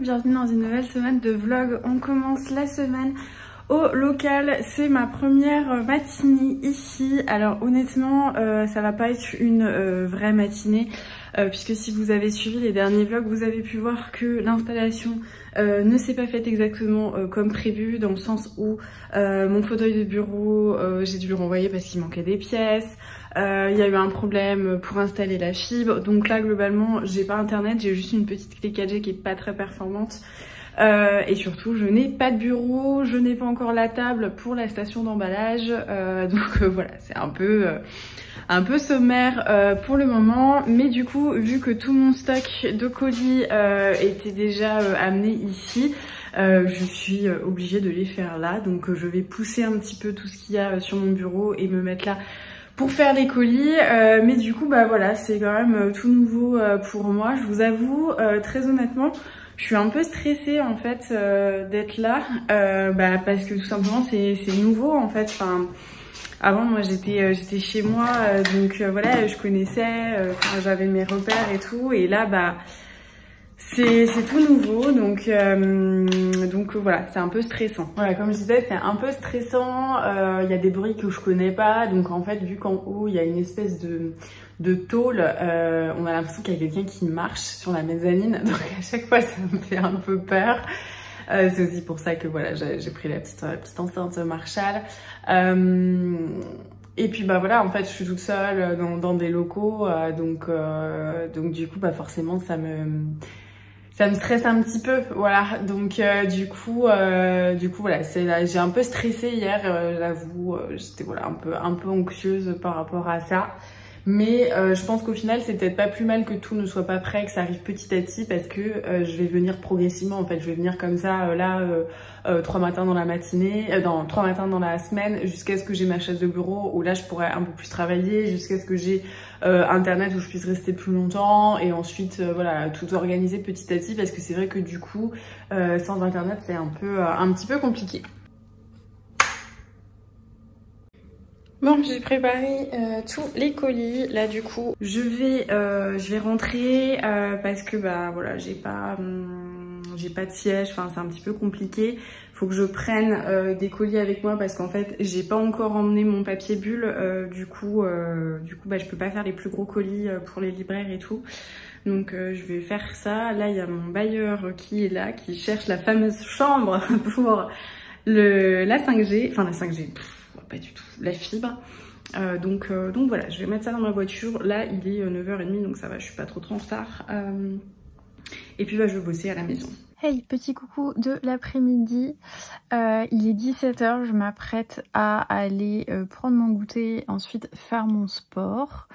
bienvenue dans une nouvelle semaine de vlog. On commence la semaine au local, c'est ma première matinée ici. Alors honnêtement ça va pas être une vraie matinée puisque si vous avez suivi les derniers vlogs, vous avez pu voir que l'installation ne s'est pas faite exactement comme prévu, dans le sens où mon fauteuil de bureau, j'ai dû le renvoyer parce qu'il manquait des pièces. Il y a eu un problème pour installer la fibre, donc là globalement j'ai pas internet, j'ai juste une petite clé 4G qui est pas très performante. Et surtout je n'ai pas de bureau, je n'ai pas encore la table pour la station d'emballage, donc voilà, c'est un peu sommaire pour le moment. Mais du coup, vu que tout mon stock de colis était déjà amené ici, je suis obligée de les faire là, donc je vais pousser un petit peu tout ce qu'il y a sur mon bureau et me mettre là pour faire les colis. Mais du coup bah voilà, c'est quand même tout nouveau pour moi. Je vous avoue très honnêtement, je suis un peu stressée en fait d'être là, parce que tout simplement c'est nouveau en fait. Enfin, avant moi j'étais chez moi, donc voilà, je connaissais, j'avais mes repères et tout, et là bah c'est tout nouveau, donc voilà, c'est un peu stressant. Voilà, comme je disais, c'est un peu stressant. Il y a des bruits que je connais pas, donc en fait, vu qu'en haut il y a une espèce de tôle, on a l'impression qu'il y a quelqu'un qui marche sur la mezzanine, donc à chaque fois ça me fait un peu peur. C'est aussi pour ça que voilà, j'ai pris la petite enceinte Marshall. Et puis bah voilà, en fait je suis toute seule dans des locaux, donc du coup bah forcément ça me stresse un petit peu, voilà. Donc du coup voilà, j'ai un peu stressé hier, j'avoue, j'étais voilà un peu anxieuse par rapport à ça. Mais je pense qu'au final c'est peut-être pas plus mal que tout ne soit pas prêt, que ça arrive petit à petit, parce que je vais venir progressivement en fait. Je vais venir comme ça 3 matins dans la matinée, 3 matins dans la semaine, jusqu'à ce que j'ai ma chaise de bureau où là je pourrais un peu plus travailler, jusqu'à ce que j'ai internet où je puisse rester plus longtemps, et ensuite voilà, tout organiser petit à petit, parce que c'est vrai que du coup sans internet c'est un petit peu compliqué. Bon, j'ai préparé tous les colis. Là du coup je vais rentrer parce que bah voilà, j'ai pas de siège, enfin c'est un petit peu compliqué. Faut que je prenne des colis avec moi, parce qu'en fait j'ai pas encore emmené mon papier bulle, du coup bah je peux pas faire les plus gros colis pour les libraires et tout. Donc je vais faire ça. Là il y a mon bailleur qui est là, qui cherche la fameuse chambre pour la 5G, enfin la 5G, pas du tout, la fibre. Donc voilà, je vais mettre ça dans ma voiture. Là il est 9h30, donc ça va, je suis pas trop en retard. Et puis bah je vais bosser à la maison. Hey, petit coucou de l'après-midi, il est 17h, je m'apprête à aller prendre mon goûter, ensuite faire mon sport.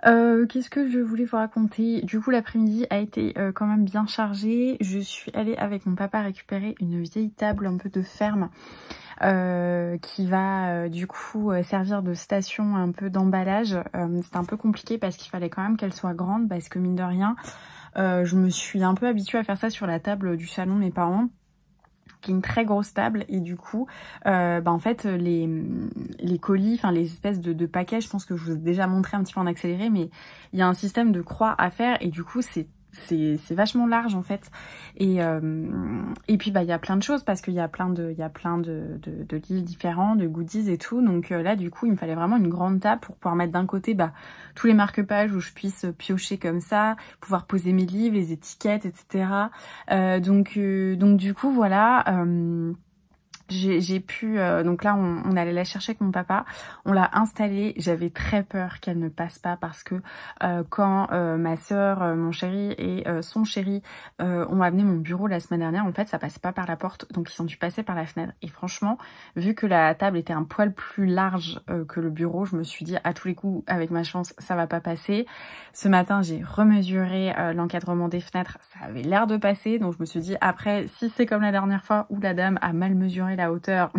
Qu'est-ce que je voulais vous raconter? Du coup l'après-midi a été quand même bien chargée. Je suis allée avec mon papa récupérer une vieille table un peu de ferme qui va du coup servir de station un peu d'emballage. C'était un peu compliqué parce qu'il fallait quand même qu'elle soit grande, parce que mine de rien je me suis un peu habituée à faire ça sur la table du salon de mes parents, qui est une très grosse table, et du coup en fait les colis, enfin les espèces de paquets, je pense que je vous ai déjà montré un petit peu en accéléré, mais il y a un système de croix à faire, et du coup c'est vachement large en fait, et puis bah il y a plein de choses, parce qu'il y a plein de livres différents, de goodies et tout, donc là du coup il me fallait vraiment une grande table pour pouvoir mettre d'un côté bah tous les marque-pages où je puisse piocher comme ça, pouvoir poser mes livres, les étiquettes, etc. Donc du coup voilà, j'ai pu, donc là on allait la chercher avec mon papa, on l'a installée. J'avais très peur qu'elle ne passe pas, parce que quand ma soeur, mon chéri et son chéri ont amené mon bureau la semaine dernière, en fait ça passait pas par la porte, donc ils ont dû passer par la fenêtre. Et franchement, vu que la table était un poil plus large que le bureau, je me suis dit à tous les coups, avec ma chance ça va pas passer. Ce matin j'ai remesuré l'encadrement des fenêtres, ça avait l'air de passer, donc je me suis dit après, si c'est comme la dernière fois où la dame a mal mesuré la hauteur,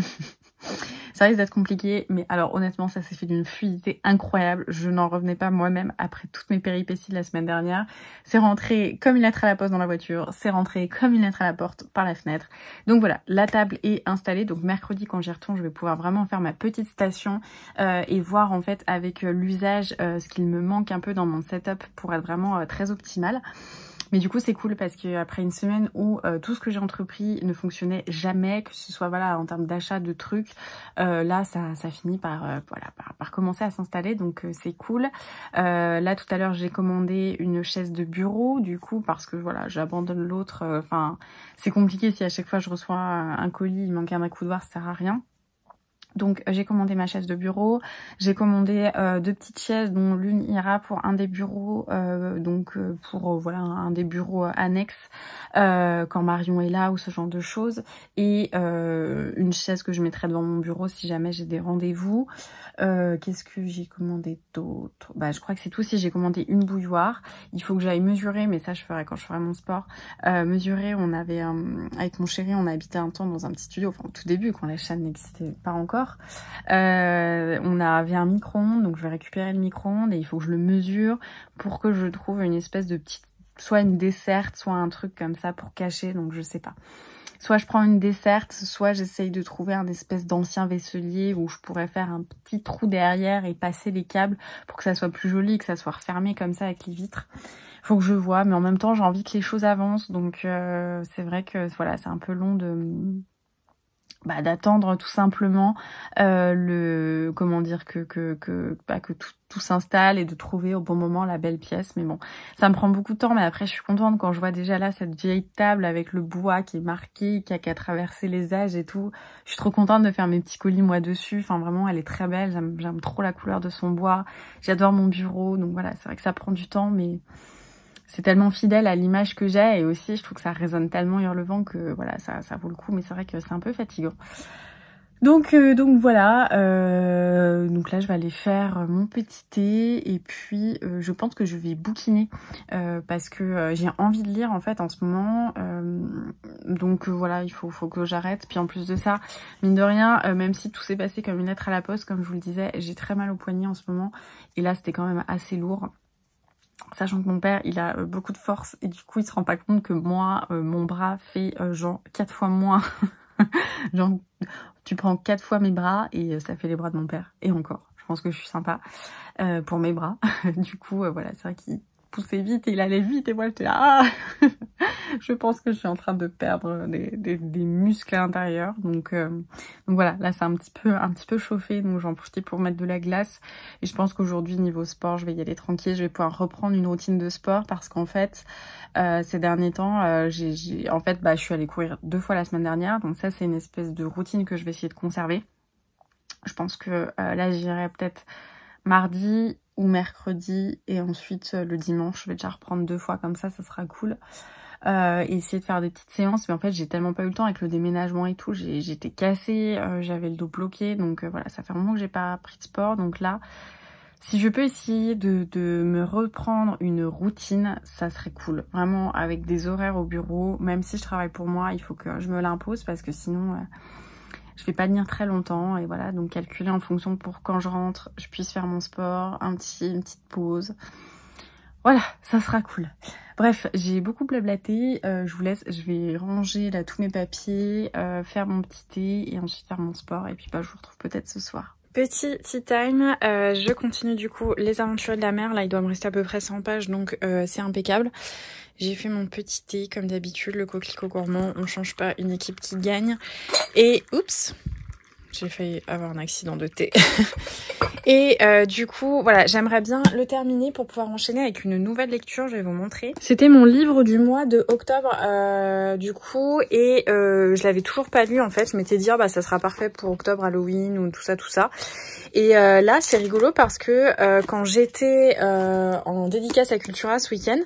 ça risque d'être compliqué. Mais alors honnêtement ça s'est fait d'une fluidité incroyable, je n'en revenais pas moi-même après toutes mes péripéties de la semaine dernière. C'est rentré comme une lettre à la poste dans la voiture, c'est rentré comme une lettre à la porte par la fenêtre. Donc voilà, la table est installée, donc mercredi quand j'y retourne je vais pouvoir vraiment faire ma petite station et voir en fait avec l'usage ce qu'il me manque un peu dans mon setup pour être vraiment très optimal. Mais du coup c'est cool parce qu'après une semaine où tout ce que j'ai entrepris ne fonctionnait jamais, que ce soit voilà en termes d'achat de trucs, là ça finit par, voilà, par commencer à s'installer, donc c'est cool. Là tout à l'heure j'ai commandé une chaise de bureau du coup parce que voilà j'abandonne l'autre, enfin c'est compliqué si à chaque fois je reçois un colis, il manque un accoudoir, ça sert à rien. Donc j'ai commandé ma chaise de bureau, j'ai commandé 2 petites chaises dont l'une ira pour un des bureaux, pour voilà un des bureaux annexes quand Marion est là ou ce genre de choses, et une chaise que je mettrai devant mon bureau si jamais j'ai des rendez-vous. Qu'est-ce que j'ai commandé d'autre? Bah je crois que c'est tout. Si j'ai commandé une bouilloire, il faut que j'aille mesurer, mais ça je ferai quand je ferai mon sport. Mesurer, on avait avec mon chéri, on a habité un temps dans un petit studio, enfin au tout début quand la chaîne n'existait pas encore. On avait un micro-ondes, donc je vais récupérer le micro-ondes et il faut que je le mesure pour que je trouve une espèce de petite, soit une desserte, soit un truc comme ça pour cacher, donc je sais pas. Soit je prends une desserte, soit j'essaye de trouver un espèce d'ancien vaisselier où je pourrais faire un petit trou derrière et passer les câbles pour que ça soit plus joli, que ça soit refermé comme ça avec les vitres. Faut que je vois, mais en même temps j'ai envie que les choses avancent, donc c'est vrai que voilà, c'est un peu long d'attendre tout simplement comment dire que tout s'installe et de trouver au bon moment la belle pièce. Mais bon, ça me prend beaucoup de temps, mais après je suis contente quand je vois déjà là cette vieille table avec le bois qui est marqué, qui a qu'à traverser les âges et tout. Je suis trop contente de faire mes petits colis moi dessus, enfin vraiment elle est très belle, j'aime trop la couleur de son bois, j'adore mon bureau, donc voilà, c'est vrai que ça prend du temps, mais c'est tellement fidèle à l'image que j'ai, et aussi je trouve que ça résonne tellement hurlevent que voilà, ça vaut le coup, mais c'est vrai que c'est un peu fatigant. Donc voilà, donc là je vais aller faire mon petit thé, et puis je pense que je vais bouquiner parce que j'ai envie de lire en fait en ce moment, donc voilà, il faut que j'arrête. Puis en plus de ça, mine de rien, même si tout s'est passé comme une lettre à la poste, comme je vous le disais, j'ai très mal au poignet en ce moment, et là c'était quand même assez lourd. Sachant que mon père, il a beaucoup de force et du coup, il se rend pas compte que moi, mon bras fait genre 4 fois moins. Genre, tu prends 4 fois mes bras et ça fait les bras de mon père. Et encore, je pense que je suis sympa pour mes bras. Du coup, voilà, c'est vrai qu'il poussait vite et il allait vite et moi, j'étais là, ah je pense que je suis en train de perdre des muscles à l'intérieur. Donc voilà, là c'est un petit peu chauffé, donc j'en profite pour mettre de la glace. Et je pense qu'aujourd'hui niveau sport, je vais y aller tranquille, je vais pouvoir reprendre une routine de sport parce qu'en fait ces derniers temps, je suis allée courir 2 fois la semaine dernière, donc ça c'est une espèce de routine que je vais essayer de conserver. Je pense que là j'irai peut-être mardi ou mercredi, et ensuite le dimanche je vais déjà reprendre 2 fois comme ça sera cool. Et essayer de faire des petites séances, mais en fait j'ai tellement pas eu le temps avec le déménagement et tout, j'étais cassée, j'avais le dos bloqué, donc voilà, ça fait un moment que j'ai pas pris de sport. Donc là, si je peux essayer de me reprendre une routine, ça serait cool, vraiment, avec des horaires au bureau. Même si je travaille pour moi, il faut que je me l'impose parce que sinon je vais pas tenir très longtemps. Et voilà, donc calculer en fonction pour quand je rentre, je puisse faire mon sport, une petite pause. Voilà, ça sera cool. Bref, j'ai beaucoup blablaté, je vous laisse, je vais ranger là tous mes papiers, faire mon petit thé et ensuite faire mon sport, et puis je vous retrouve peut-être ce soir. Petit tea time, je continue du coup Les Aventuriers de la Mer. Là il doit me rester à peu près 100 pages, donc c'est impeccable. J'ai fait mon petit thé comme d'habitude, le coquelicot gourmand, on change pas, une équipe qui gagne. Et oups, j'ai failli avoir un accident de thé. Et du coup, voilà, j'aimerais bien le terminer pour pouvoir enchaîner avec une nouvelle lecture, je vais vous montrer. C'était mon livre du mois de octobre, du coup, et je l'avais toujours pas lu en fait. Je m'étais dit, bah ça sera parfait pour octobre, Halloween ou tout ça. Et là, c'est rigolo parce que quand j'étais en dédicace à Cultura ce week-end,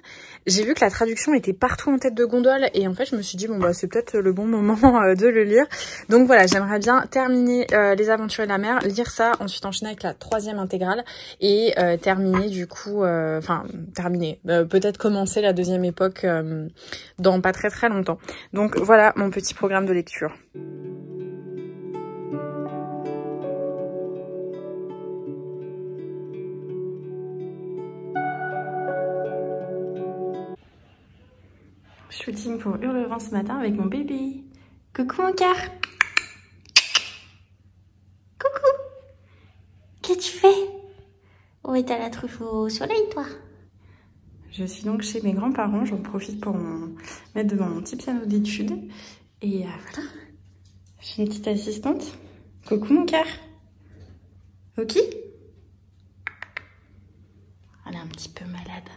j'ai vu que la traduction était partout en tête de gondole, et en fait je me suis dit bon bah c'est peut-être le bon moment de le lire. Donc voilà, j'aimerais bien terminer Les Aventuriers de la Mer, lire ça, ensuite enchaîner avec la 3e intégrale et terminer du coup, peut-être commencer la 2e époque dans pas très longtemps. Donc voilà mon petit programme de lecture. Shooting pour Hurlevent ce matin avec mon bébé. Coucou mon cœur. Coucou. Qu'est-ce que tu fais? Oui, t'as la truffe au soleil, toi. Je suis donc chez mes grands-parents, j'en profite pour mettre devant mon petit piano d'études. Et voilà, je suis une petite assistante. Coucou mon cœur. Ok? Elle est un petit peu malade.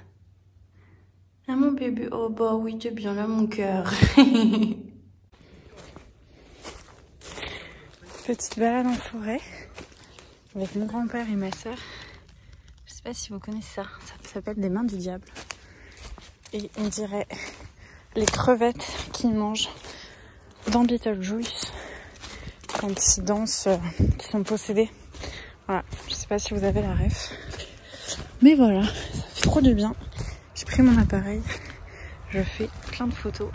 Ah mon bébé, oh bah oui, t'es bien là mon cœur. Petite balade en forêt avec mon grand-père et ma soeur. Je sais pas si vous connaissez ça, ça s'appelle des mains du diable. Et on dirait les crevettes qu'ils mangent dans Beetlejuice quand ils dansent, qui sont possédés. Voilà, je sais pas si vous avez la ref. Mais voilà, ça fait trop du bien. J'ai pris mon appareil, je fais plein de photos.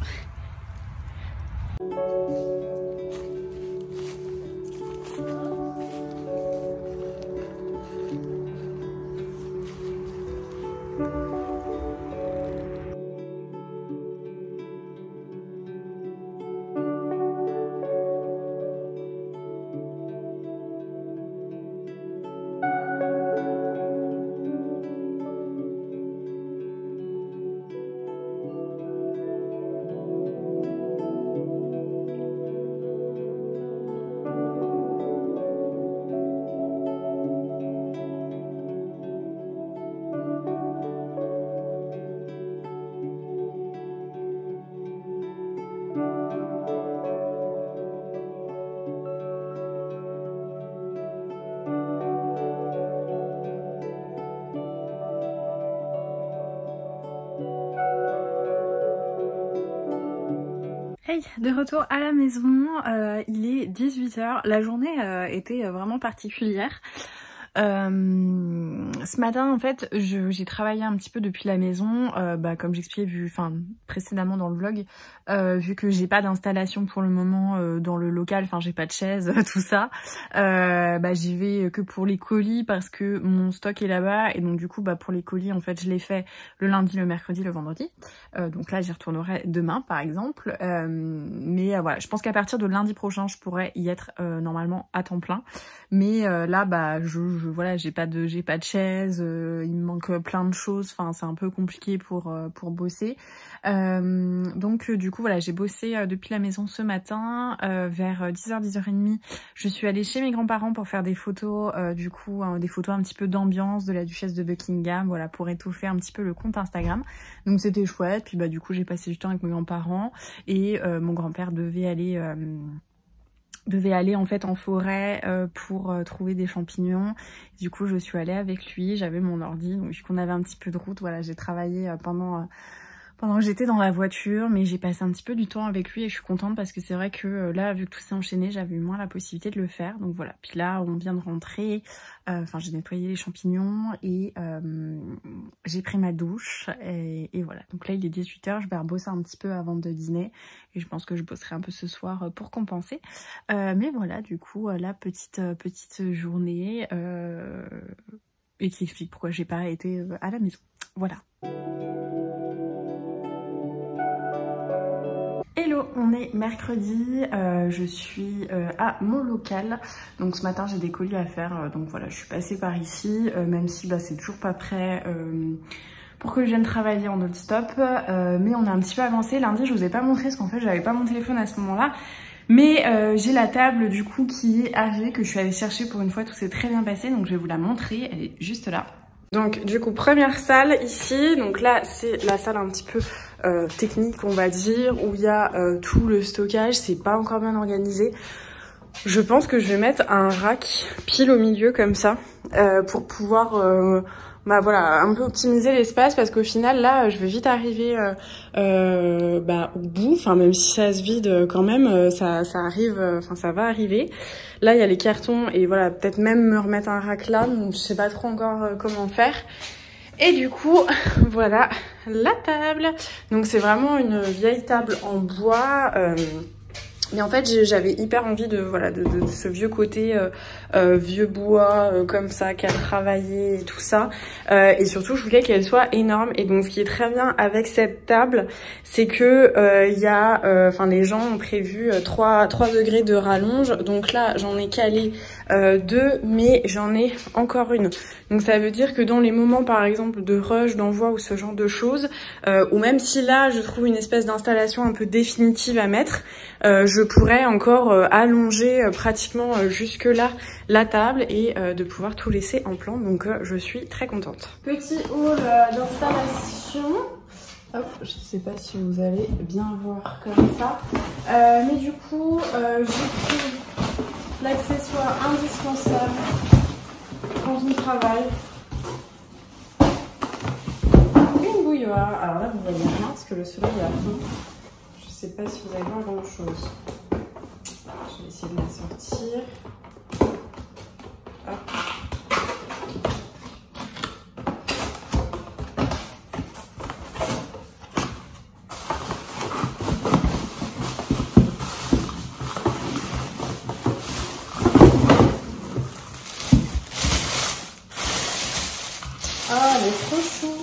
Hey, de retour à la maison, il est 18 h. La journée était vraiment particulière. Ce matin en fait j'ai travaillé un petit peu depuis la maison, comme j'expliquais précédemment dans le vlog, vu que j'ai pas d'installation pour le moment dans le local, j'ai pas de chaise, tout ça, j'y vais que pour les colis parce que mon stock est là-bas et donc du coup pour les colis en fait je les fais le lundi, le mercredi, le vendredi, donc là j'y retournerai demain par exemple, mais voilà, je pense qu'à partir de lundi prochain je pourrais y être normalement à temps plein, mais là voilà, j'ai pas de chaise, il me manque plein de choses, c'est un peu compliqué pour bosser. Donc du coup voilà, j'ai bossé depuis la maison ce matin, vers 10h, 10h30, je suis allée chez mes grands-parents pour faire des photos, des photos un petit peu d'ambiance de la duchesse de Buckingham, voilà, pour étoffer un petit peu le compte Instagram. Donc c'était chouette, puis du coup j'ai passé du temps avec mes grands-parents et mon grand-père devait aller en fait en forêt pour trouver des champignons. Du coup je suis allée avec lui, j'avais mon ordi, donc vu qu'on avait un petit peu de route, voilà, j'ai travaillé pendant que j'étais dans la voiture, mais j'ai passé un petit peu du temps avec lui et je suis contente parce que c'est vrai que là, vu que tout s'est enchaîné, j'avais eu moins la possibilité de le faire. Donc voilà, puis là on vient de rentrer, j'ai nettoyé les champignons et j'ai pris ma douche et voilà. Donc là il est 18 h, je vais rebosser un petit peu avant de dîner et je pense que je bosserai un peu ce soir pour compenser. Mais voilà, du coup la petite journée et qui explique pourquoi j'ai pas été à la maison. Voilà. Hello, on est mercredi, je suis à mon local, donc ce matin j'ai des colis à faire, donc voilà, je suis passée par ici, même si c'est toujours pas prêt pour que je vienne travailler en non-stop, mais on a un petit peu avancé. Lundi je vous ai pas montré parce qu'en fait j'avais pas mon téléphone à ce moment-là, mais j'ai la table du coup qui est arrivée, que je suis allée chercher pour une fois, tout s'est très bien passé, donc je vais vous la montrer, elle est juste là. Donc du coup première salle ici, donc là c'est la salle un petit peu technique on va dire, où il y a tout le stockage, c'est pas encore bien organisé. Je pense que je vais mettre un rack pile au milieu comme ça pour pouvoir un peu optimiser l'espace, parce qu'au final là je vais vite arriver au bout, même si ça se vide quand même, ça arrive, ça va arriver. Là il y a les cartons et voilà, peut-être même me remettre un rack là, donc je sais pas trop encore comment faire. Et du coup voilà la table, donc c'est vraiment une vieille table en bois, mais en fait j'avais hyper envie de ce vieux côté vieux bois comme ça, qu'à travailler et tout ça, et surtout je voulais qu'elle soit énorme. Et donc ce qui est très bien avec cette table, c'est que les gens ont prévu 3 degrés de rallonge, donc là j'en ai calé 2, mais j'en ai encore une. Donc ça veut dire que dans les moments par exemple de rush, d'envoi ou ce genre de choses, ou même si là je trouve une espèce d'installation un peu définitive à mettre, je pourrais encore allonger pratiquement jusque là la table et de pouvoir tout laisser en plan. Donc je suis très contente. Petit hall d'installation. Hop, je sais pas si vous allez bien voir comme ça. Mais du coup, j'ai pris l'accessoire indispensable quand on travaille. Une bouilloire. Alors là, vous voyez rien parce que le soleil est à fond. Je sais pas si vous allez voir grand chose. Je vais essayer de la sortir. Hop. Ah, elle est trop chou.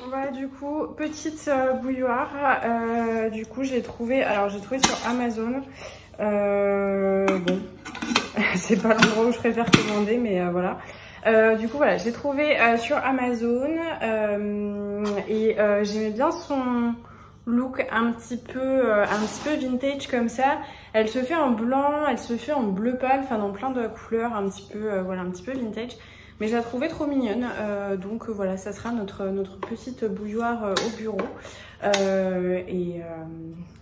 Voilà, du coup, petite bouilloire. Du coup, j'ai trouvé sur Amazon. Bon, c'est pas l'endroit où je préfère commander, mais voilà. Du coup, voilà, je l'ai trouvé sur Amazon et j'aimais bien son look un petit peu vintage comme ça. Elle se fait en blanc, elle se fait en bleu pâle, enfin dans plein de couleurs un petit peu voilà, un petit peu vintage. Mais je la trouvais trop mignonne, donc voilà, ça sera notre petite bouilloire au bureau.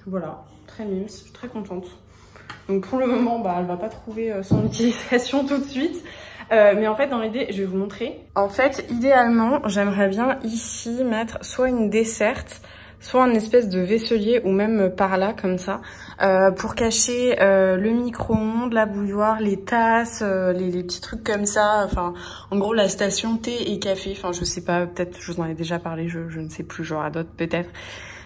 Voilà, très mimes, je suis très contente. Donc pour le moment, bah, elle va pas trouver son utilisation tout de suite. Mais en fait, dans l'idée, je vais vous montrer. En fait, idéalement, j'aimerais bien ici mettre soit une desserte, soit un espèce de vaisselier ou même par là comme ça pour cacher le micro-ondes, la bouilloire, les tasses, les petits trucs comme ça, enfin en gros la station thé et café, enfin je sais pas, peut-être je vous en ai déjà parlé, je ne sais plus, j'aurai d'autres peut-être.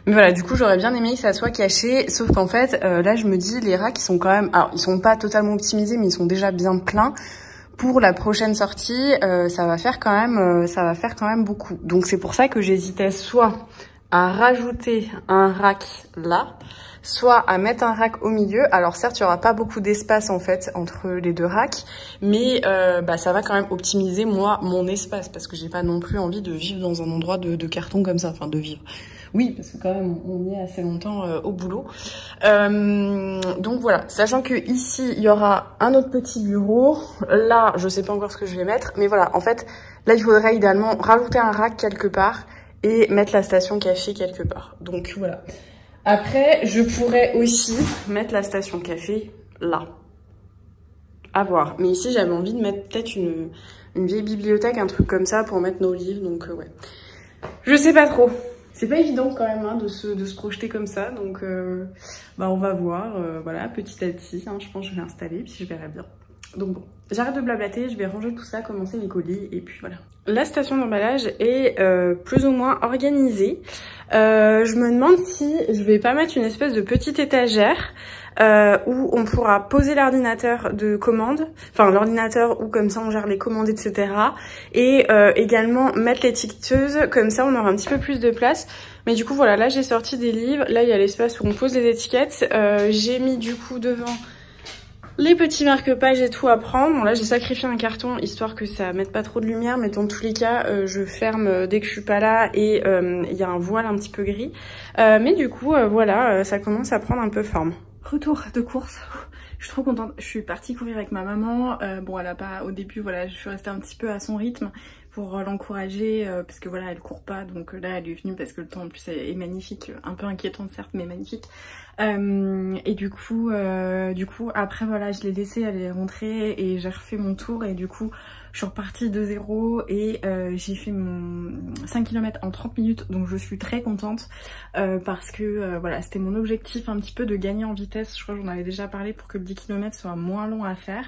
Mais voilà, du coup j'aurais bien aimé que ça soit caché, sauf qu'en fait là je me dis les racks ils sont quand même, alors ils sont pas totalement optimisés mais ils sont déjà bien pleins. Pour la prochaine sortie, ça va faire quand même beaucoup. Donc c'est pour ça que j'hésitais soit à rajouter un rack là, soit à mettre un rack au milieu. Alors certes, il n'y aura pas beaucoup d'espace en fait entre les deux racks, mais bah, ça va quand même optimiser moi mon espace parce que j'ai pas non plus envie de vivre dans un endroit de carton comme ça, enfin de vivre. Oui, parce que quand même on y est assez longtemps au boulot. Donc voilà, sachant que ici il y aura un autre petit bureau. Là, je sais pas encore ce que je vais mettre, mais voilà, en fait, là il faudrait idéalement rajouter un rack quelque part et mettre la station café quelque part. Donc voilà. Après, je pourrais aussi mettre la station café là. À voir. Mais ici, j'avais envie de mettre peut-être une vieille bibliothèque, un truc comme ça pour mettre nos livres. Donc ouais. Je sais pas trop. C'est pas évident quand même hein, de se projeter comme ça. Donc bah, on va voir. Voilà, petit à petit. Hein, je pense que je vais installer puis je verrai bien. Donc bon, j'arrête de blablater, je vais ranger tout ça, commencer les colis et puis voilà. La station d'emballage est plus ou moins organisée. Je me demande si je vais pas mettre une espèce de petite étagère où on pourra poser l'ordinateur de commande, enfin l'ordinateur où comme ça on gère les commandes etc. Et également mettre l'étiqueteuse, comme ça on aura un petit peu plus de place. Mais du coup voilà, là j'ai sorti des livres, là il y a l'espace où on pose les étiquettes. J'ai mis du coup devant les petits marque-pages et tout à prendre. Bon là j'ai sacrifié un carton histoire que ça mette pas trop de lumière, mais dans tous les cas je ferme dès que je suis pas là et il y a un voile un petit peu gris. Mais du coup voilà, ça commence à prendre un peu forme. Retour de course. Je suis trop contente. Je suis partie courir avec ma maman. Bon elle a pas au début, voilà, je suis restée un petit peu à son rythme pour l'encourager parce que voilà elle court pas, donc là elle est venue parce que le temps en plus est magnifique, un peu inquiétant certes mais magnifique. Et du coup après voilà je l'ai laissée, elle est rentrée et j'ai refait mon tour et du coup je suis repartie de zéro et j'ai fait mon 5 km en 30 minutes, donc je suis très contente parce que voilà c'était mon objectif un petit peu de gagner en vitesse. Je crois que j'en avais déjà parlé pour que le 10 km soit moins long à faire.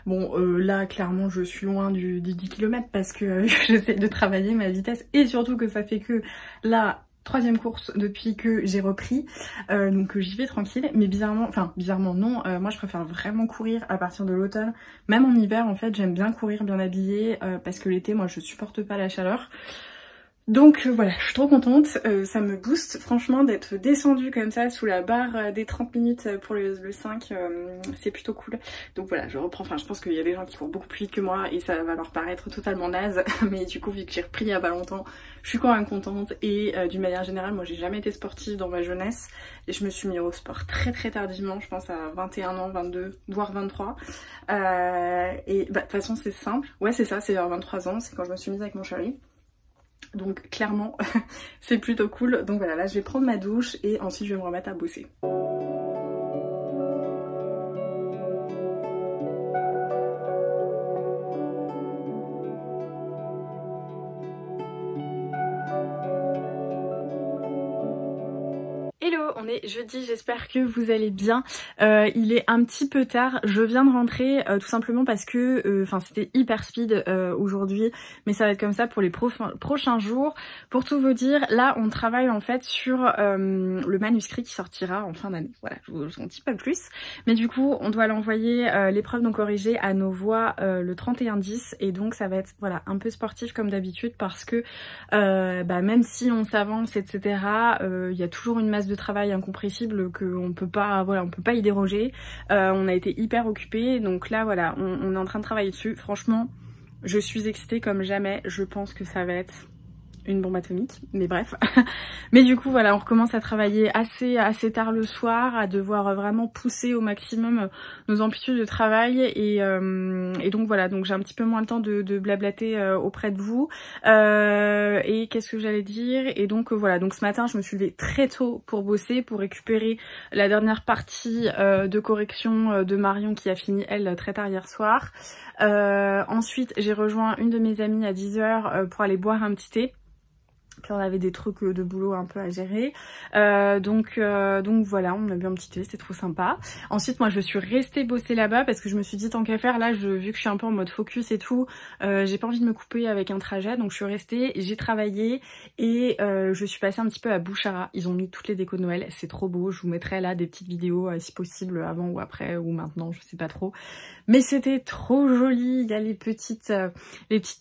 Bon là clairement je suis loin du 10 km parce que j'essaie de travailler ma vitesse et surtout que ça fait que là 3e course depuis que j'ai repris, donc j'y vais tranquille, mais bizarrement non, moi je préfère vraiment courir à partir de l'automne, même en hiver en fait j'aime bien courir bien habillée, parce que l'été moi je supporte pas la chaleur, Donc voilà, je suis trop contente, ça me booste franchement d'être descendue comme ça sous la barre des 30 minutes pour le 5, c'est plutôt cool. Donc voilà, je reprends, enfin je pense qu'il y a des gens qui courent beaucoup plus vite que moi et ça va leur paraître totalement naze, mais du coup vu que j'ai repris il y a pas longtemps, je suis quand même contente et d'une manière générale, moi j'ai jamais été sportive dans ma jeunesse et je me suis mis au sport très tardivement, je pense à 21 ans, 22, voire 23. Et bah de toute façon c'est simple, ouais c'est ça, c'est vers 23 ans, c'est quand je me suis mise avec mon chéri. Donc clairement c'est plutôt cool. Donc voilà, là je vais prendre ma douche et ensuite je vais me remettre à bosser. Hello, on est jeudi, j'espère que vous allez bien. Il est un petit peu tard, je viens de rentrer tout simplement parce que c'était hyper speed aujourd'hui, mais ça va être comme ça pour les prochains jours. Pour tout vous dire, là on travaille en fait sur le manuscrit qui sortira en fin d'année. Voilà, je vous en dis pas plus. Mais du coup, on doit l'envoyer l'épreuve non corrigée à nos voix le 31-10 et donc ça va être voilà un peu sportif comme d'habitude parce que même si on s'avance etc, il y a toujours une masse de travail incompressible qu'on peut pas, voilà, on peut pas y déroger. On a été hyper occupés, donc là voilà, on est en train de travailler dessus. Franchement, je suis excitée comme jamais. Je pense que ça va être une bombe atomique, mais bref. Mais du coup voilà, on recommence à travailler assez tard le soir, à devoir vraiment pousser au maximum nos amplitudes de travail et donc voilà, donc j'ai un petit peu moins le temps de blablater auprès de vous. Et qu'est-ce que j'allais dire? Et donc voilà, donc ce matin je me suis levée très tôt pour bosser, pour récupérer la dernière partie de correction de Marion qui a fini elle très tard hier soir. Ensuite j'ai rejoint une de mes amies à 10h pour aller boire un petit thé. Puis on avait des trucs de boulot un peu à gérer. Donc voilà, on a bu un petit thé, c'était trop sympa. Ensuite moi je suis restée bosser là-bas parce que je me suis dit tant qu'à faire, là vu que je suis un peu en mode focus et tout, j'ai pas envie de me couper avec un trajet. Donc je suis restée, j'ai travaillé et je suis passée un petit peu à Bouchara. Ils ont mis toutes les décos de Noël, c'est trop beau. Je vous mettrai là des petites vidéos si possible avant ou après ou maintenant, je sais pas trop. Mais c'était trop joli, il y a les petites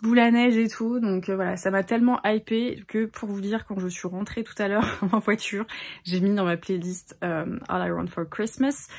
boules à neige et tout. Donc voilà, ça m'a tellement hypée que pour vous dire, quand je suis rentrée tout à l'heure en voiture, j'ai mis dans ma playlist All I Want for Christmas.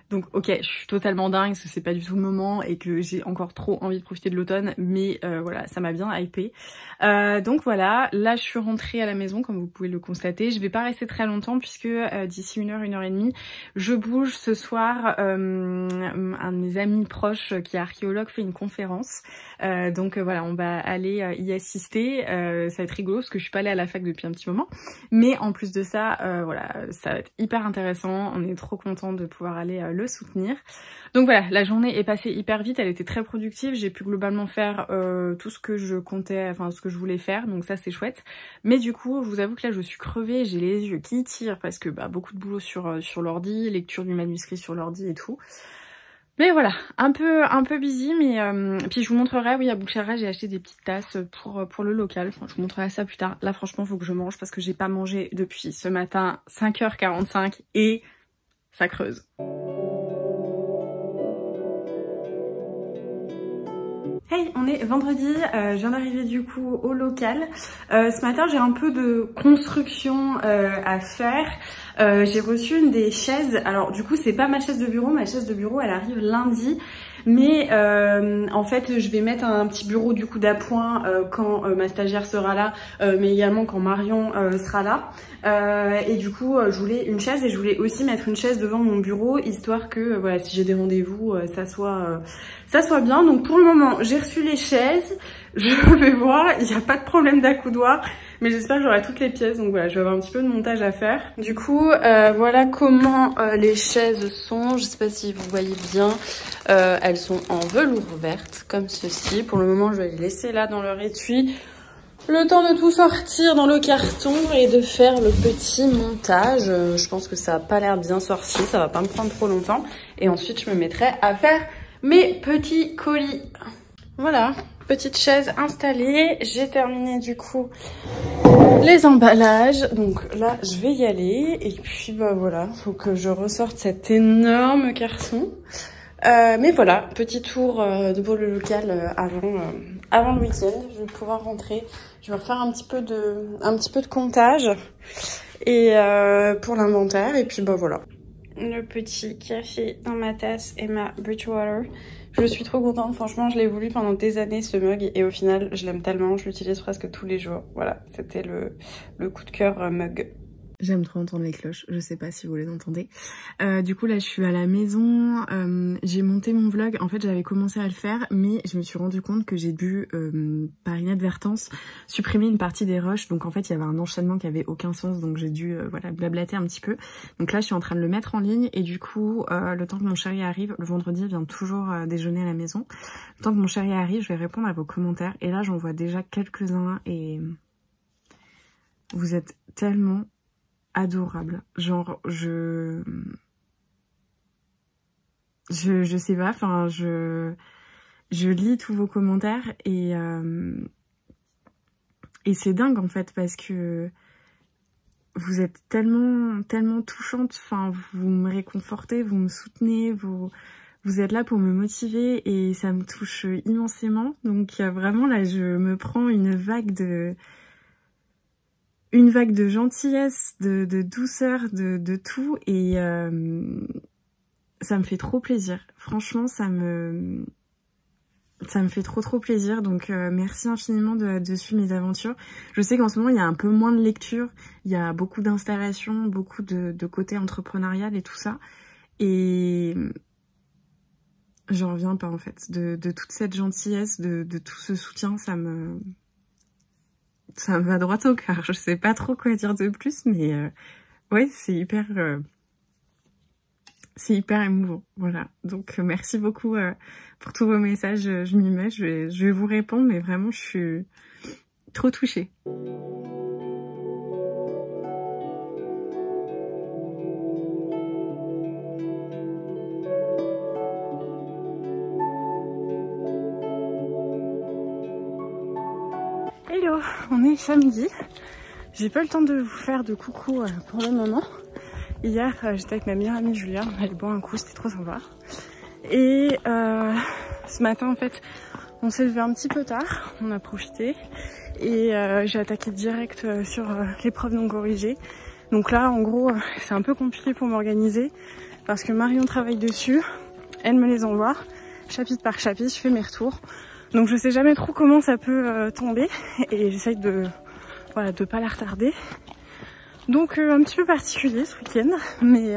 Donc ok, je suis totalement dingue parce que c'est pas du tout le moment et que j'ai encore trop envie de profiter de l'automne, mais voilà, ça m'a bien hypée. Donc voilà, là je suis rentrée à la maison comme vous pouvez le constater. Je vais pas rester très longtemps puisque d'ici 1h, 1h30, je bouge. Ce soir, un de mes amis proches qui est archéologue fait une conférence. Donc voilà, on va aller y assister. Ça va être rigolo parce que je suis pas allée à la fac depuis un petit moment. Mais en plus de ça, voilà, ça va être hyper intéressant. On est trop contents de pouvoir aller le soutenir. Donc voilà, la journée est passée hyper vite, elle était très productive, j'ai pu globalement faire tout ce que je comptais, enfin ce que je voulais faire, donc ça c'est chouette. Mais du coup, je vous avoue que là je suis crevée, j'ai les yeux qui tirent parce que beaucoup de boulot sur l'ordi, lecture du manuscrit sur l'ordi et tout. Mais voilà, un peu busy, mais puis je vous montrerai, oui à Bouchara j'ai acheté des petites tasses pour le local, enfin, je vous montrerai ça plus tard. Là franchement faut que je mange parce que j'ai pas mangé depuis ce matin 5h45 et ça creuse. Hey, on est vendredi, je viens d'arriver du coup au local. Ce matin j'ai un peu de construction à faire. J'ai reçu une des chaises, alors du coup c'est pas ma chaise de bureau elle arrive lundi. Mais en fait je vais mettre un petit bureau du coup d'appoint quand ma stagiaire sera là, mais également quand Marion sera là. Et du coup je voulais une chaise et je voulais aussi mettre une chaise devant mon bureau histoire que voilà, si j'ai des rendez-vous ça soit bien. Donc pour le moment j'ai reçu les chaises, je vais voir, il n'y a pas de problème d'accoudoir, mais j'espère que j'aurai toutes les pièces. Donc voilà, je vais avoir un petit peu de montage à faire. Du coup voilà comment les chaises sont, je sais pas si vous voyez bien. Elles sont en velours verte comme ceci. Pour le moment je vais les laisser là dans leur étui, le temps de tout sortir dans le carton et de faire le petit montage. Je pense que ça n'a pas l'air bien sorti, ça va pas me prendre trop longtemps. Et ensuite je me mettrai à faire mes petits colis. Voilà, petite chaise installée. J'ai terminé du coup les emballages. Donc là je vais y aller. Et puis voilà, faut que je ressorte cet énorme carton. Mais voilà, petit tour de Pôle local avant le week-end. Je vais pouvoir rentrer. Je vais refaire un petit peu de comptage et pour l'inventaire. Et puis bah voilà. Le petit café dans ma tasse et ma Bridgewater. Je suis trop contente, franchement je l'ai voulu pendant des années ce mug et au final je l'aime tellement, je l'utilise presque tous les jours. Voilà, c'était le coup de cœur mug. J'aime trop entendre les cloches, je sais pas si vous les entendez. Du coup là je suis à la maison, j'ai monté mon vlog, en fait j'avais commencé à le faire mais je me suis rendu compte que j'ai dû par inadvertance supprimer une partie des rushs, donc en fait il y avait un enchaînement qui avait aucun sens donc j'ai dû voilà blablater un petit peu. Donc là je suis en train de le mettre en ligne et du coup le temps que mon chéri arrive, le vendredi il vient toujours déjeuner à la maison, le temps que mon chéri arrive je vais répondre à vos commentaires et là j'en vois déjà quelques-uns et vous êtes tellement adorable, genre je sais pas, enfin je lis tous vos commentaires et c'est dingue en fait parce que vous êtes tellement touchante, enfin vous me réconfortez, vous me soutenez, vous êtes là pour me motiver et ça me touche immensément. Donc vraiment là je me prends une vague de gentillesse, de douceur, de tout et ça me fait trop plaisir. Franchement, ça me fait trop plaisir. Donc merci infiniment de suivre mes aventures. Je sais qu'en ce moment, il y a un peu moins de lecture. Il y a beaucoup d'installations, beaucoup de côté entrepreneurial et tout ça. Et j'en reviens pas en fait. De toute cette gentillesse, de tout ce soutien, ça me va droit au cœur. Je sais pas trop quoi dire de plus, mais ouais, c'est hyper émouvant, voilà. Donc merci beaucoup pour tous vos messages, je m'y mets, je vais vous répondre, mais vraiment je suis trop touchée. Hello, on est samedi, j'ai pas eu le temps de vous faire de coucou pour le moment. Hier j'étais avec ma meilleure amie Julia, on allait boire un coup, c'était trop sympa. Et ce matin en fait on s'est levé un petit peu tard, on a profité et j'ai attaqué direct sur l'épreuve non corrigée. Donc là en gros c'est un peu compliqué pour m'organiser parce que Marion travaille dessus, elle me les envoie chapitre par chapitre, je fais mes retours. Donc je sais jamais trop comment ça peut tomber et j'essaye de pas la retarder. Donc un petit peu particulier ce week-end, mais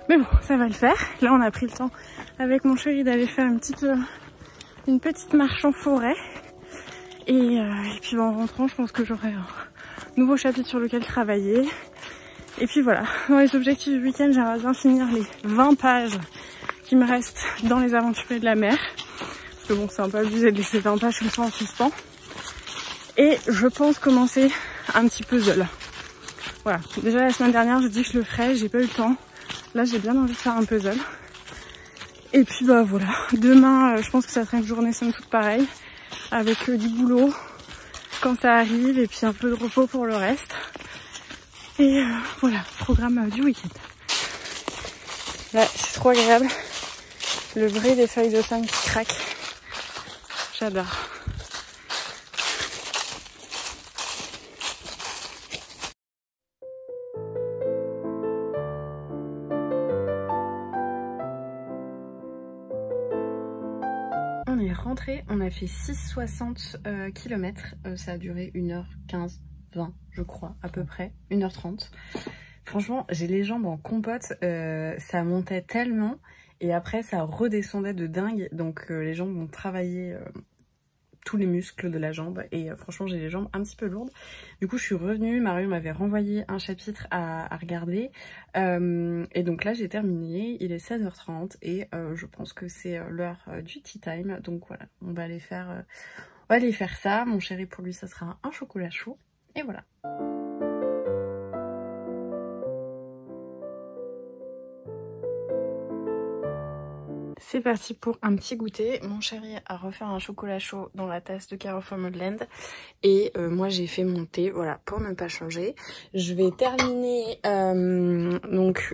bon ça va le faire. Là on a pris le temps avec mon chéri d'aller faire une petite marche en forêt et puis en rentrant je pense que j'aurai un nouveau chapitre sur lequel travailler. Et puis voilà, dans les objectifs du week-end j'aimerais bien finir les 20 pages qui me restent dans les aventuriers de la mer. Parce que bon c'est un peu abusé de laisser 20 pages comme ça en suspens. Et je pense commencer un petit puzzle. Voilà, déjà la semaine dernière j'ai dit que je le ferais, j'ai pas eu le temps. Là j'ai bien envie de faire un puzzle. Et puis bah voilà, demain je pense que ça sera une journée somme toute pareille. Avec du boulot quand ça arrive et puis un peu de repos pour le reste. Et voilà, programme du week-end. Là c'est trop agréable. Le bruit des feuilles de pin qui craquent. J'adore. On est rentré, on a fait 6,60 km, ça a duré 1h15, 20 je crois à peu près, 1h30. Franchement j'ai les jambes en compote, ça montait tellement et après ça redescendait de dingue, donc les jambes ont travaillé tous les muscles de la jambe et franchement j'ai les jambes un petit peu lourdes. Du coup je suis revenue, Marion m'avait renvoyé un chapitre à regarder et donc là j'ai terminé, il est 16h30 et je pense que c'est l'heure du tea time, donc voilà on va aller faire ça. Mon chéri pour lui ça sera un chocolat chaud et voilà. C'est parti pour un petit goûter. Mon chéri a refait un chocolat chaud dans la tasse de Carrefour Moodland. Et moi j'ai fait mon thé, voilà, pour ne pas changer. Je vais terminer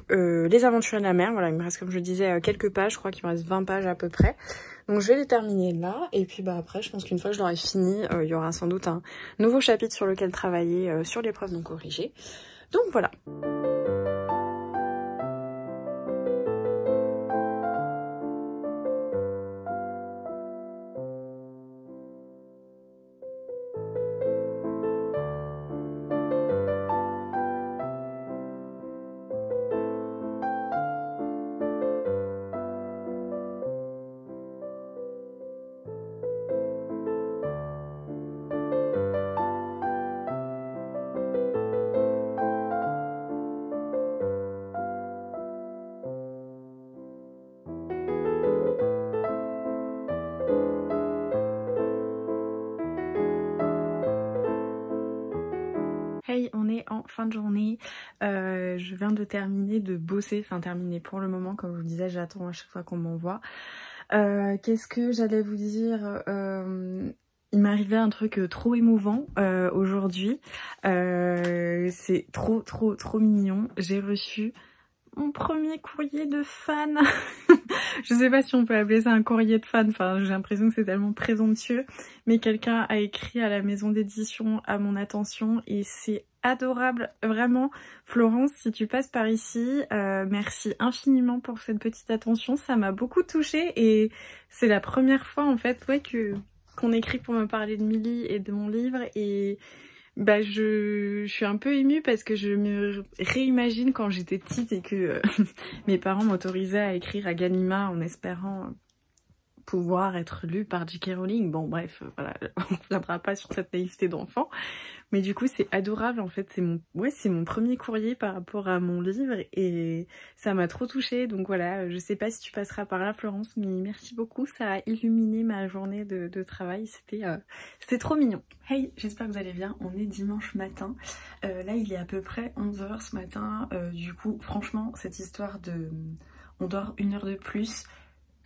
les aventures de la mer. Voilà, il me reste, comme je disais, quelques pages. Je crois qu'il me reste 20 pages à peu près. Donc je vais les terminer là. Et puis bah après, je pense qu'une fois que je l'aurai fini, il y aura sans doute un nouveau chapitre sur lequel travailler sur l'épreuve non corrigée. Donc voilà. Hey, on est en fin de journée, je viens de terminer de bosser, enfin terminer pour le moment, comme je vous disais, j'attends à chaque fois qu'on m'envoie. Qu'est-ce que j'allais vous dire, il m'est arrivé un truc trop émouvant aujourd'hui, c'est trop mignon, j'ai reçu mon premier courrier de fan. Je sais pas si on peut appeler ça un courrier de fan, enfin j'ai l'impression que c'est tellement présomptueux, mais quelqu'un a écrit à la maison d'édition à mon attention et c'est adorable, vraiment. Florence, si tu passes par ici, merci infiniment pour cette petite attention, ça m'a beaucoup touchée et c'est la première fois en fait qu'on écrit pour me parler de Milly et de mon livre et bah je suis un peu émue parce que je me réimagine quand j'étais petite et que mes parents m'autorisaient à écrire à Gallimard en espérant pouvoir être lue par J.K. Rowling. Bon bref, voilà, on ne reviendra pas sur cette naïveté d'enfant. Mais du coup c'est adorable en fait, c'est mon premier courrier par rapport à mon livre et ça m'a trop touchée. Donc voilà, je sais pas si tu passeras par là Florence, mais merci beaucoup, ça a illuminé ma journée de travail, c'était trop mignon. Hey, j'espère que vous allez bien, on est dimanche matin, là il est à peu près 11 h ce matin, du coup franchement cette histoire de on dort 1 heure de plus,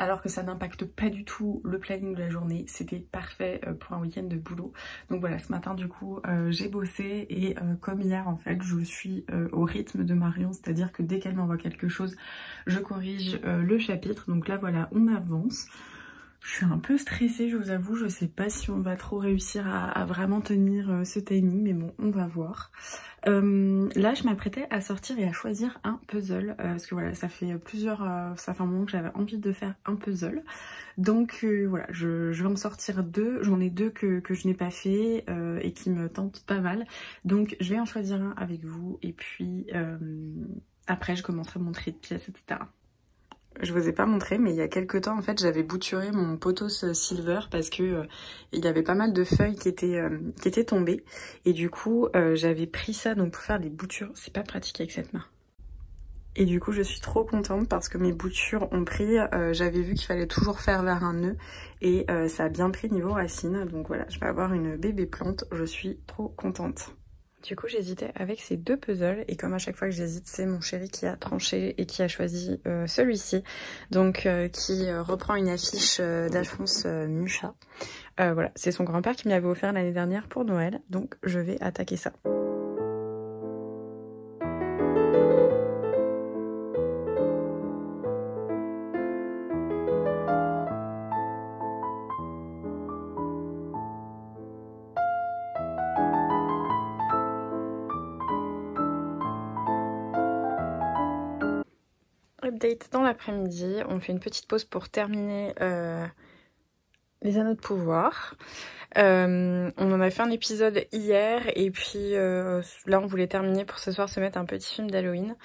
alors que ça n'impacte pas du tout le planning de la journée, c'était parfait pour un week-end de boulot. Donc voilà, ce matin du coup j'ai bossé et comme hier en fait je suis au rythme de Marion, c'est-à-dire que dès qu'elle m'envoie quelque chose je corrige le chapitre. Donc là voilà, on avance. Je suis un peu stressée, je vous avoue, je sais pas si on va trop réussir à vraiment tenir ce timing, mais bon, on va voir. Là, je m'apprêtais à sortir et à choisir un puzzle, parce que voilà, ça fait un moment que j'avais envie de faire un puzzle. Donc voilà, je vais en sortir 2, j'en ai 2 que je n'ai pas fait et qui me tentent pas mal. Donc je vais en choisir un avec vous et puis après je commencerai mon tri de pièces, etc. Je vous ai pas montré, mais il y a quelques temps en fait j'avais bouturé mon pothos silver parce que il y avait pas mal de feuilles qui étaient tombées et du coup j'avais pris ça donc pour faire des boutures. C'est pas pratique avec cette main. Et du coup je suis trop contente parce que mes boutures ont pris, j'avais vu qu'il fallait toujours faire vers un nœud et ça a bien pris niveau racine. Donc voilà, je vais avoir une bébé plante, je suis trop contente. Du coup j'hésitais avec ces 2 puzzles et comme à chaque fois que j'hésite c'est mon chéri qui a tranché et qui a choisi celui-ci, donc qui reprend une affiche d'Alphonse Mucha. Voilà, c'est son grand-père qui me l'avait offert l'année dernière pour Noël, donc je vais attaquer ça. Update dans l'après-midi, on fait une petite pause pour terminer les Anneaux de pouvoir. On en a fait un épisode hier et puis là on voulait terminer pour ce soir, se mettre un petit film d'Halloween.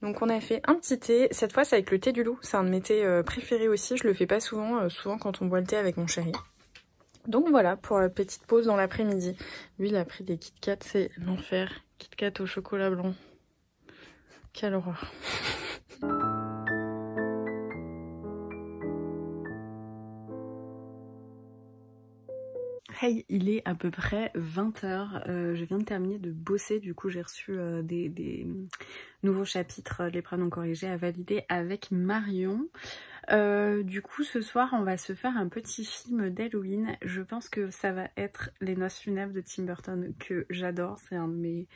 Donc on a fait un petit thé, cette fois c'est avec le thé du loup, c'est un de mes thés préférés aussi, je le fais pas souvent, souvent quand on boit le thé avec mon chéri. Donc voilà pour la petite pause dans l'après-midi. Lui il a pris des Kit Kat, c'est l'enfer, Kit Kat au chocolat blanc. Quelle horreur. Hey, il est à peu près 20h, je viens de terminer de bosser, du coup j'ai reçu des nouveaux chapitres, les prénoms corrigés à valider avec Marion. Du coup ce soir on va se faire un petit film d'Halloween. Je pense que ça va être Les Noces funèbres de Tim Burton, que j'adore, c'est un de mes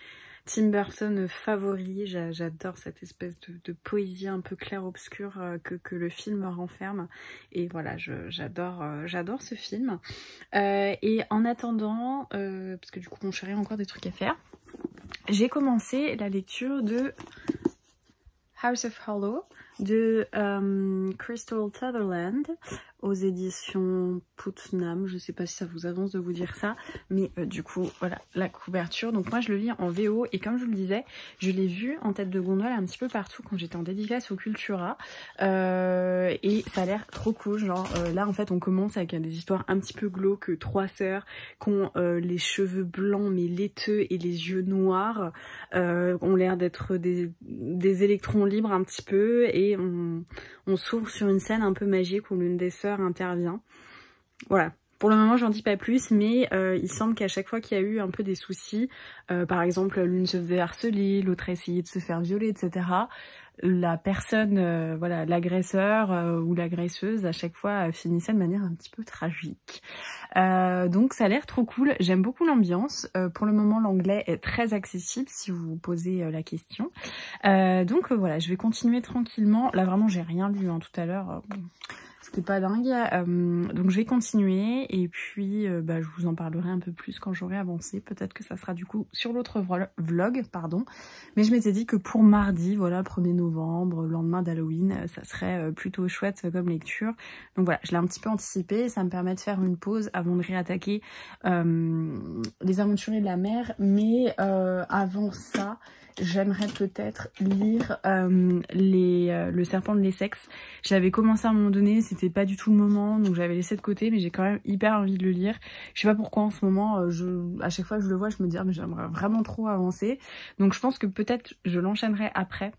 Tim Burton favori. J'adore cette espèce de poésie un peu clair-obscur que le film renferme, et voilà, j'adore ce film. Et en attendant, parce que du coup mon chéri a encore des trucs à faire, j'ai commencé la lecture de House of Hollow de Crystal Sutherland aux éditions Putnam. Je sais pas si ça vous avance de vous dire ça, mais du coup voilà la couverture. Donc moi je le lis en VO, et comme je vous le disais, je l'ai vu en tête de gondole un petit peu partout quand j'étais en dédicace au Cultura, et ça a l'air trop cool. Genre là en fait on commence avec des histoires un petit peu glauques, trois sœurs qui ont les cheveux blancs mais laiteux et les yeux noirs, ont l'air d'être des électrons libres un petit peu, et on s'ouvre sur une scène un peu magique où l'une des sœurs intervient. Voilà. Pour le moment, j'en dis pas plus, mais il semble qu'à chaque fois qu'il y a eu un peu des soucis, par exemple, l'une se faisait harceler, l'autre essayait de se faire violer, etc., la personne, voilà, l'agresseur ou l'agresseuse, à chaque fois, finissait de manière un petit peu tragique. Donc ça a l'air trop cool, j'aime beaucoup l'ambiance. Pour le moment, l'anglais est très accessible si vous vous posez la question. Donc voilà, je vais continuer tranquillement. Là, vraiment, j'ai rien lu hein, tout à l'heure. C'était pas dingue, donc je vais continuer, et puis je vous en parlerai un peu plus quand j'aurai avancé. Peut-être que ça sera du coup sur l'autre vlog, pardon. Mais je m'étais dit que pour mardi, voilà, 1er novembre, lendemain d'Halloween, ça serait plutôt chouette comme lecture. Donc voilà, je l'ai un petit peu anticipé, ça me permet de faire une pause avant de réattaquer Les Aventuriers de la Mer. Mais avant ça, j'aimerais peut-être lire Le Serpent de l'Essex. J'avais commencé à un moment donné, c'était pas du tout le moment, donc j'avais laissé de côté, mais j'ai quand même hyper envie de le lire. Je sais pas pourquoi en ce moment, à chaque fois que je le vois, je me dis mais j'aimerais vraiment trop avancer. Donc je pense que peut-être je l'enchaînerai après.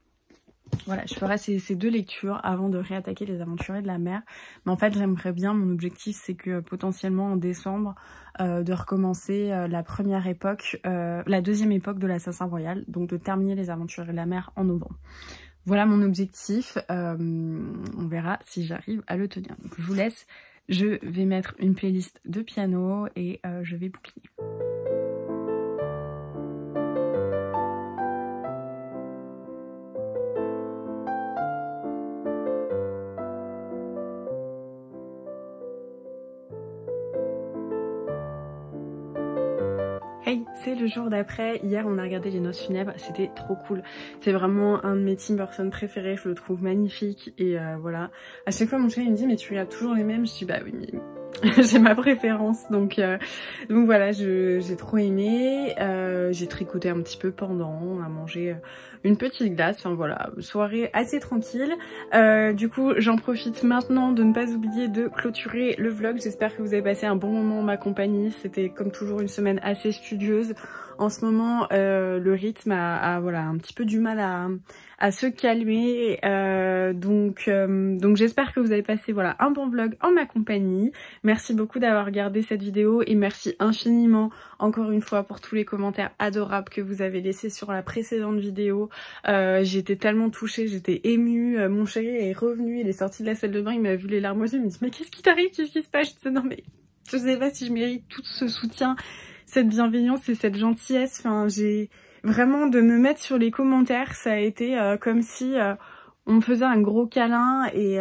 Voilà, je ferai ces deux lectures avant de réattaquer Les Aventuriers de la Mer. Mais en fait, j'aimerais bien, mon objectif, c'est que potentiellement en décembre, de recommencer la première époque, la deuxième époque de l'Assassin Royal, donc de terminer Les Aventuriers de la Mer en novembre. Voilà mon objectif, on verra si j'arrive à le tenir. Donc je vous laisse, je vais mettre une playlist de piano et je vais bouquiner. Hey, c'est le jour d'après. Hier, on a regardé Les Noces funèbres. C'était trop cool. C'est vraiment un de mes Tim Burton préférés. Je le trouve magnifique. Et voilà. À chaque fois, mon chéri me dit, mais tu regardes toujours les mêmes. Je dis, bah oui, mais j'ai ma préférence. Donc voilà, j'ai trop aimé. J'ai tricoté un petit peu pendant. On a mangé une petite glace. Enfin voilà, soirée assez tranquille. Du coup, j'en profite maintenant de ne pas oublier de clôturer le vlog. J'espère que vous avez passé un bon moment en ma compagnie. C'était comme toujours une semaine assez studieuse. En ce moment, le rythme a voilà, un petit peu du mal à se calmer. Donc j'espère que vous avez passé voilà, un bon vlog en ma compagnie. Merci beaucoup d'avoir regardé cette vidéo, et merci infiniment encore une fois pour tous les commentaires adorables que vous avez laissés sur la précédente vidéo. J'étais tellement touchée, j'étais émue. Mon chéri est revenu, il est sorti de la salle de bain, il m'a vu les larmes aux yeux, il me dit mais qu'est-ce qui t'arrive, qu'est-ce qui se passe? Je disais non mais je sais pas si je mérite tout ce soutien, cette bienveillance et cette gentillesse. Enfin, j'ai vraiment, de me mettre sur les commentaires, ça a été comme si on me faisait un gros câlin, et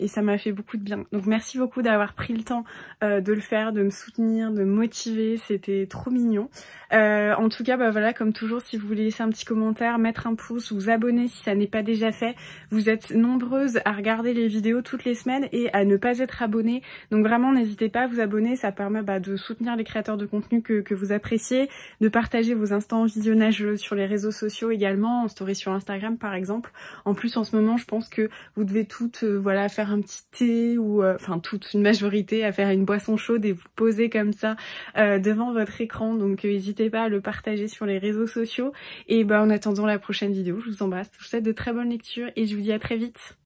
ça m'a fait beaucoup de bien. Donc merci beaucoup d'avoir pris le temps de le faire, de me soutenir, de me motiver, c'était trop mignon. En tout cas, bah voilà, comme toujours, si vous voulez laisser un petit commentaire, mettre un pouce, vous abonner si ça n'est pas déjà fait. Vous êtes nombreuses à regarder les vidéos toutes les semaines et à ne pas être abonnées. Donc vraiment, n'hésitez pas à vous abonner, ça permet de soutenir les créateurs de contenu que vous appréciez, de partager vos instants visionnage sur les réseaux sociaux également, en story sur Instagram par exemple. En plus, en ce moment, je pense que vous devez toutes voilà, faire un petit thé, ou enfin toute une majorité à faire une boisson chaude et vous poser comme ça devant votre écran. Donc n'hésitez pas à le partager sur les réseaux sociaux. Et en attendant la prochaine vidéo, je vous embrasse, je vous souhaite de très bonnes lectures et je vous dis à très vite.